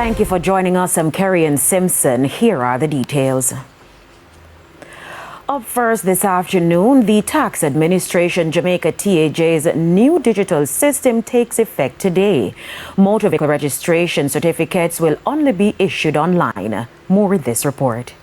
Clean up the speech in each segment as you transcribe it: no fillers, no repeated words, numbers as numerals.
Thank you for joining us. I'm Kerry Simpson. Here are the details. Up first this afternoon, the Tax Administration Jamaica TAJ's new digital system takes effect today. Motor vehicle registration certificates will only be issued online. More with this report.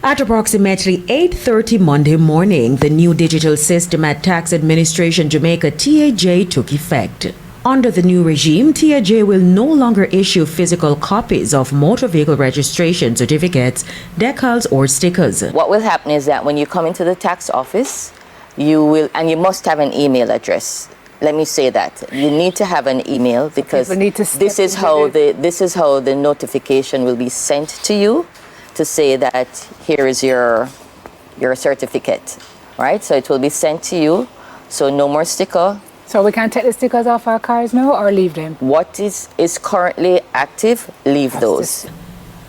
At approximately 8:30 Monday morning, the new digital system at Tax Administration Jamaica TAJ took effect. Under the new regime, TAJ will no longer issue physical copies of motor vehicle registration certificates, decals, or stickers. What will happen is that when you come into the tax office, you must have an email address. Let me say that. You need to have an email because this is how the notification will be sent to you to say that here is your certificate, right? So it will be sent to you. So no more sticker. So we can't take the stickers off our cars now or leave them? What is currently active, leave those.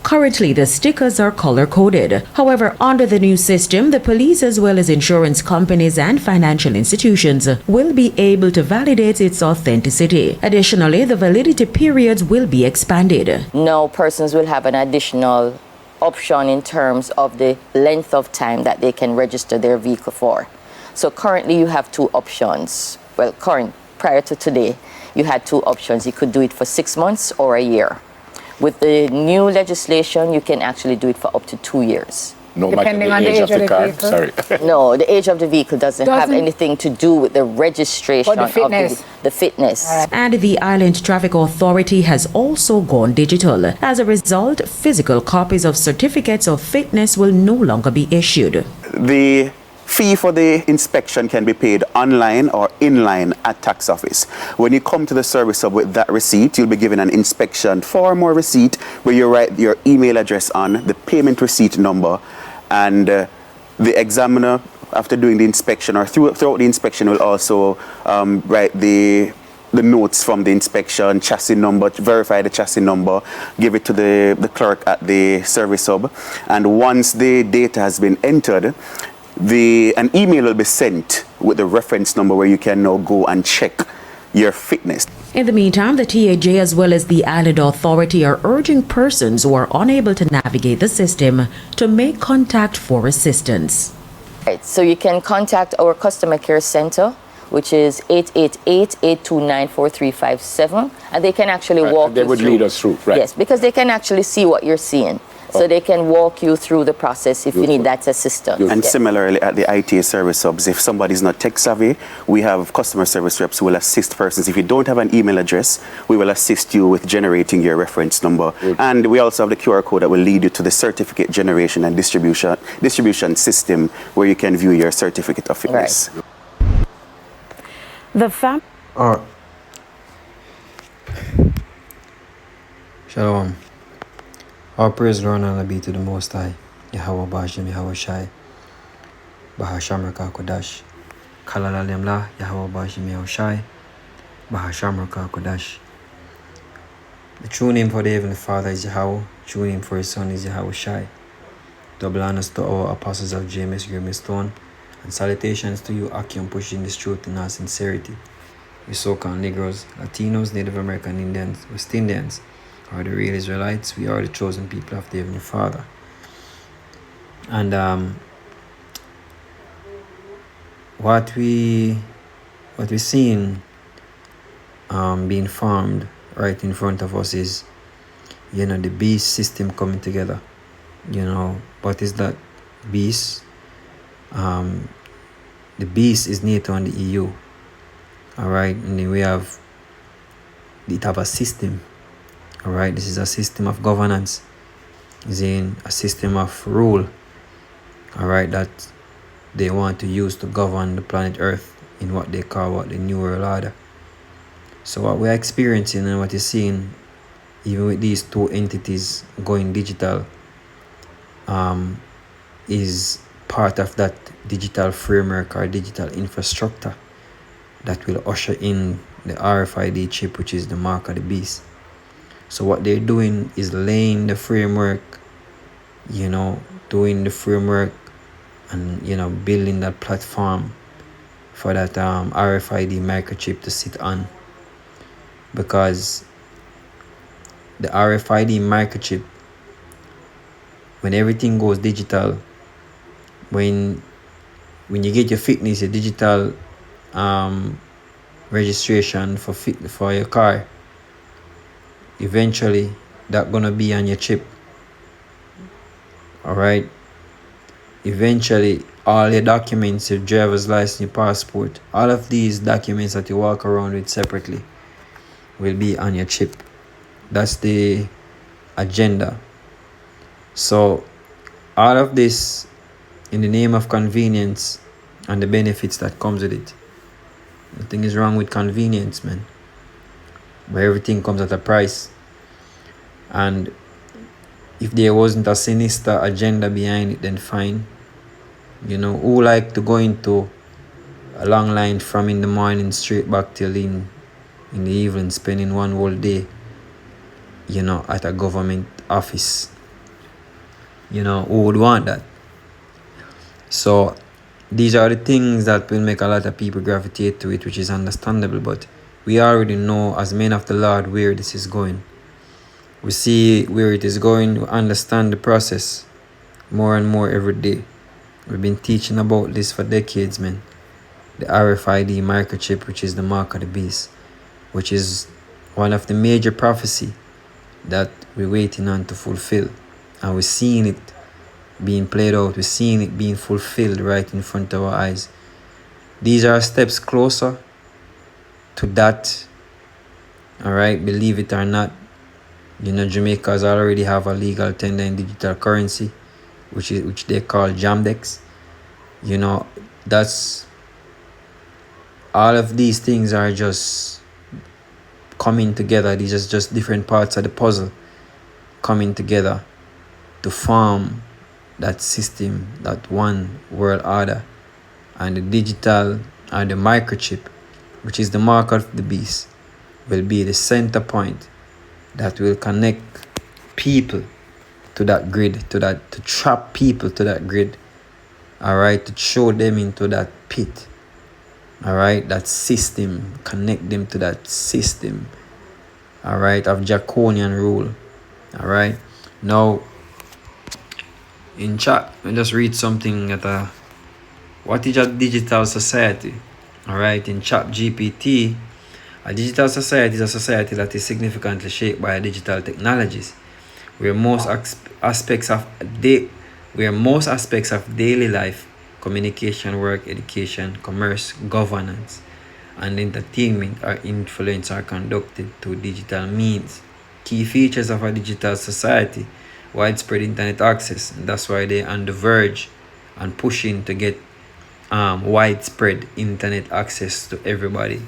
Currently, the stickers are color-coded. However, under the new system, the police as well as insurance companies and financial institutions will be able to validate its authenticity. Additionally, the validity periods will be expanded. Now persons will have an additional option in terms of the length of time that they can register their vehicle for. So currently you have two options. Well, prior to today, you had two options. You could do it for 6 months or a year. With the new legislation, you can actually do it for up to 2 years. No matter the age of the car? Sorry. No, the age of the vehicle doesn't have anything to do with the registration of the fitness. And the Island Traffic Authority has also gone digital. As a result, physical copies of certificates of fitness will no longer be issued. The fee for the inspection can be paid online or inline at tax office. When you come to the service hub with that receipt, you'll be given an inspection form or receipt where you write your email address on, the payment receipt number, and the examiner, after doing the inspection or throughout the inspection, will also write the notes from the inspection, chassis number, verify the chassis number, give it to the clerk at the service hub, and once the data has been entered, an email will be sent with the reference number where you can now go and check your fitness. In the meantime, the TAJ as well as the Island Authority are urging persons who are unable to navigate the system to make contact for assistance. Right, so you can contact our customer care center, which is 888-829-4357, and they can actually walk you through. They would lead us through, right? Yes, because they can actually see what you're seeing. So they can walk you through the process if you need that assistance. And similarly at the ITA service hubs, if somebody's not tech savvy, we have customer service reps who will assist persons. If you don't have an email address, we will assist you with generating your reference number. And we also have the QR code that will lead you to the certificate generation and distribution system where you can view your certificate of fitness. Right. Shalom. Our praise, Lord, and be to the Most High. Yahweh Bashem, Yahweh Shai. Bahashamraka Kodash. Kalalalemla, Yahweh Bashem, Yahweh Shai. Bahashamraka Kodash. The true name for the Heavenly Father is Yahweh. True name for His Son is Yahweh Shai. Double honors to our apostles of James Grimstone. And salutations to you, Akim, pushing this truth in our sincerity. We so-called Negroes, Latinos, Native American Indians, West Indians, are the real Israelites. We are the chosen people of the Heavenly Father. And what we seeing being formed right in front of us is, the beast system coming together. What is that beast? The beast is NATO and the EU. All right, and then we have a system. All right, this is a system of governance. It's in a system of rule. All right, that they want to use to govern the planet Earth in what they call the New World Order. So what we're experiencing and what you're seeing, even with these two entities going digital, is part of that digital framework or digital infrastructure that will usher in the RFID chip, which is the mark of the beast. So what they're doing is laying the framework, doing the framework and, building that platform for that RFID microchip to sit on. Because the RFID microchip, when everything goes digital, when you get your fitness, your digital registration for your car, eventually that gonna be on your chip. All right. Eventually, all your documents, your driver's license, your passport, all of these documents that you walk around with separately will be on your chip. That's the agenda. So all of this in the name of convenience and the benefits that comes with it. Nothing is wrong with convenience, man. But everything comes at a price. And if there wasn't a sinister agenda behind it, then fine. Who like to go into a long line from in the morning straight back till in the evening, spending one whole day, at a government office? Who would want that? So these are the things that will make a lot of people gravitate to it, which is understandable. But we already know, as men of the Lord, where this is going. We see where it is going. We understand the process more and more every day. We've been teaching about this for decades, man. The RFID microchip, which is the mark of the beast, which is one of the major prophecy that we're waiting on to fulfill. And we're seeing it being played out. We're seeing it being fulfilled right in front of our eyes. These are steps closer to that. All right, believe it or not. Jamaicans already have a legal tender in digital currency, which they call Jamdex. That's all of these things are just coming together. These are just different parts of the puzzle coming together to form that system, that one world order. And the digital and the microchip, which is the mark of the beast, will be the center point that will connect people to that grid, to trap people to that grid. All right, to throw them into that pit. All right, that system, connect them to that system. All right, of draconian rule. All right, now in chat, I just read something what is a digital society? All right, in chat GPT, a digital society is a society that is significantly shaped by digital technologies, where most aspects of daily life, communication, work, education, commerce, governance, and entertainment are influenced or conducted through digital means. Key features of a digital society: widespread internet access, and that's why they're on the verge and pushing to get widespread internet access to everybody.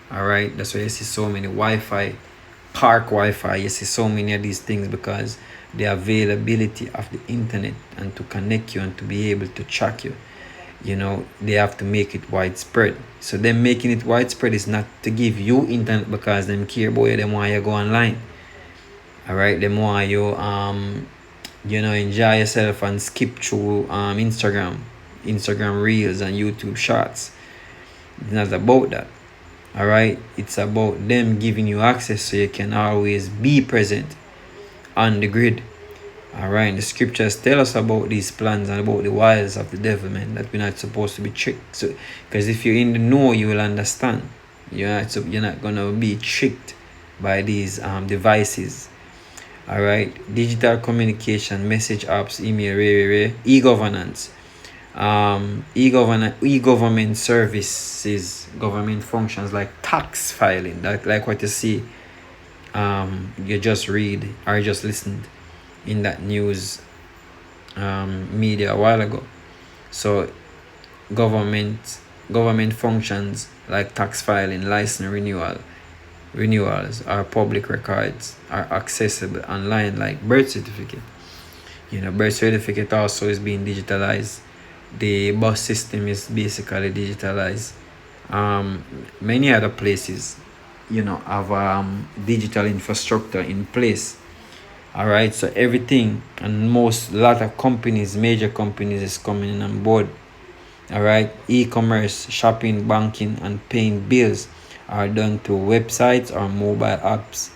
All right, that's why you see so many park Wi-Fi. You see so many of these things, because the availability of the internet and to connect you and to be able to track you, they have to make it widespread. So them making it widespread is not to give you internet because them care about you. Them want you go online. All right, them want you enjoy yourself and skip through Instagram Reels and YouTube Shorts. It's not about that. All right, it's about them giving you access so you can always be present on the grid. All right, the scriptures tell us about these plans and about the wiles of the devil, man, that we're not supposed to be tricked. So, because if you're in the know, you will understand. You're not gonna be tricked by these devices. All right, digital communication, message apps, email, e-governance, e-government services, government functions like tax filing, like what you see, you just read or just listened in that news media a while ago. So government functions like tax filing, license renewals, or public records are accessible online, like birth certificate. Birth certificate also is being digitalized. The bus system is basically digitalized. Many other places, have digital infrastructure in place. All right, so everything and lot of companies, major companies, is coming on board. All right, e-commerce, shopping, banking, and paying bills are done through websites or mobile apps.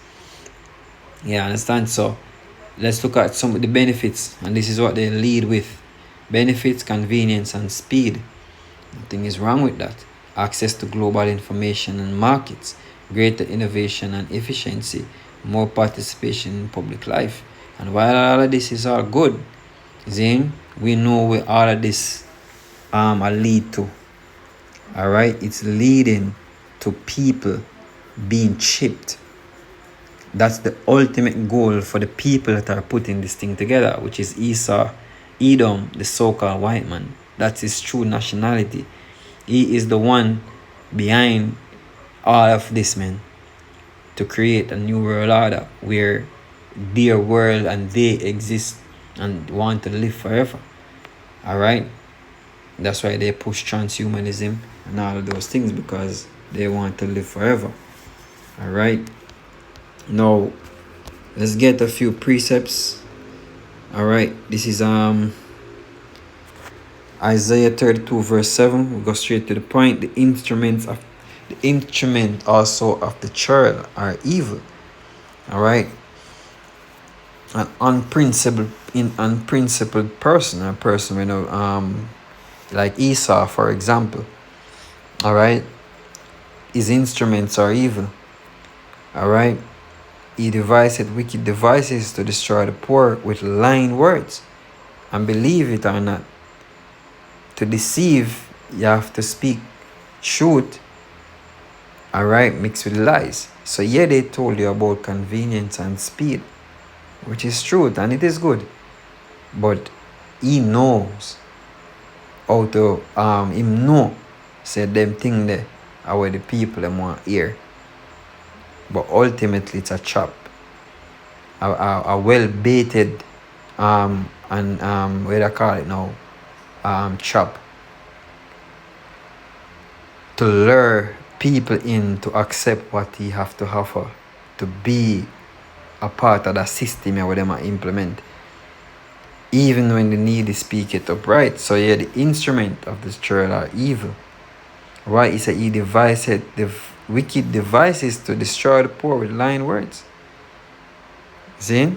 Yeah, understand? So let's look at some of the benefits, and this is what they lead with. Benefits, convenience, and speed. Nothing is wrong with that. Access to global information and markets, greater innovation and efficiency, more participation in public life. And while all of this is all good, Zane, we know where all of this are lead to. Alright? It's leading to people being chipped. That's the ultimate goal for the people that are putting this thing together, which is Esau, Edom, the so-called white man. That's his true nationality. He is the one behind all of this, man, to create a new world order where their world and they exist and want to live forever. Alright? That's why they push transhumanism and all of those things, because they want to live forever. Alright? Now, let's get a few precepts. Alright, this is Isaiah 32 verse 7. We'll go straight to the point. The instrument also of the child are evil. Alright. An unprincipled person, a person, like Esau, for example. Alright. His instruments are evil. Alright. He devised wicked devices to destroy the poor with lying words. And believe it or not, to deceive, you have to speak truth, alright, mixed with lies. So yeah, they told you about convenience and speed, which is truth, and it is good. But he knows how to, him know, said them thing there are where the people them want hear. But ultimately it's a trap. A well-baited, and what do I call it now? Trap. To lure people in to accept what he have to offer, to be a part of that system where they might implement. Even when the needy speak it upright. So yeah, the instrument of this church are evil. Right? He said he devised the wicked devices to destroy the poor with lying words. See?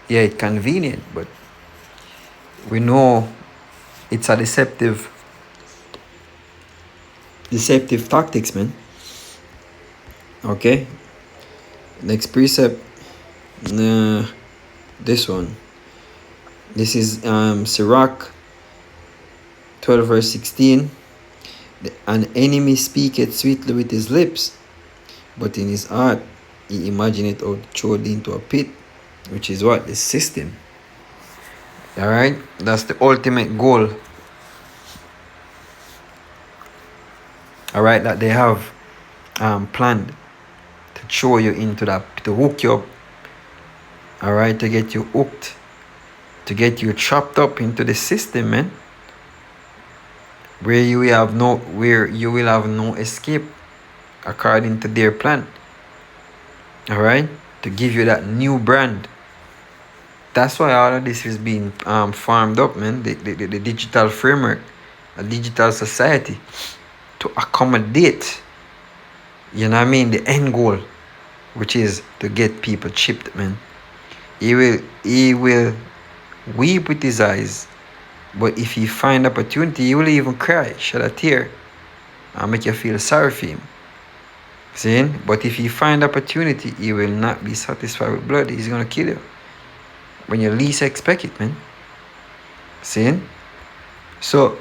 Yeah, it's convenient, but we know it's a deceptive tactics, man. Okay? Next precept. This one. This is Sirach 12 verse 16. An enemy speaketh sweetly with his lips, but in his heart he imagineth how to throw thee into a pit, which is what? The system. Alright? That's the ultimate goal. Alright, that they have planned to throw you into that, to hook you up. Alright, to get you hooked, to get you chopped up into the system, man. Where you will have no escape according to their plan. Alright? To give you that new brand. That's why all of this is being farmed up, man. The digital framework, a digital society, to accommodate, you know what I mean, the end goal, which is to get people chipped, man. He will weep with his eyes, but if he find opportunity, he will even cry, shed a tear, and make you feel sorry for him. See? But if he find opportunity, he will not be satisfied with blood. He's gonna kill you when you least expect it, man. See? So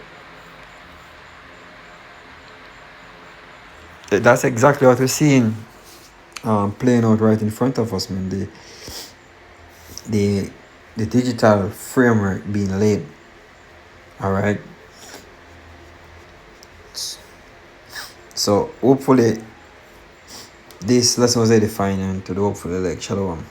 that's exactly what we're seeing playing out right in front of us, man. The digital framework being laid. Alright. So hopefully this lesson was edifying and to the hopefully like shalom.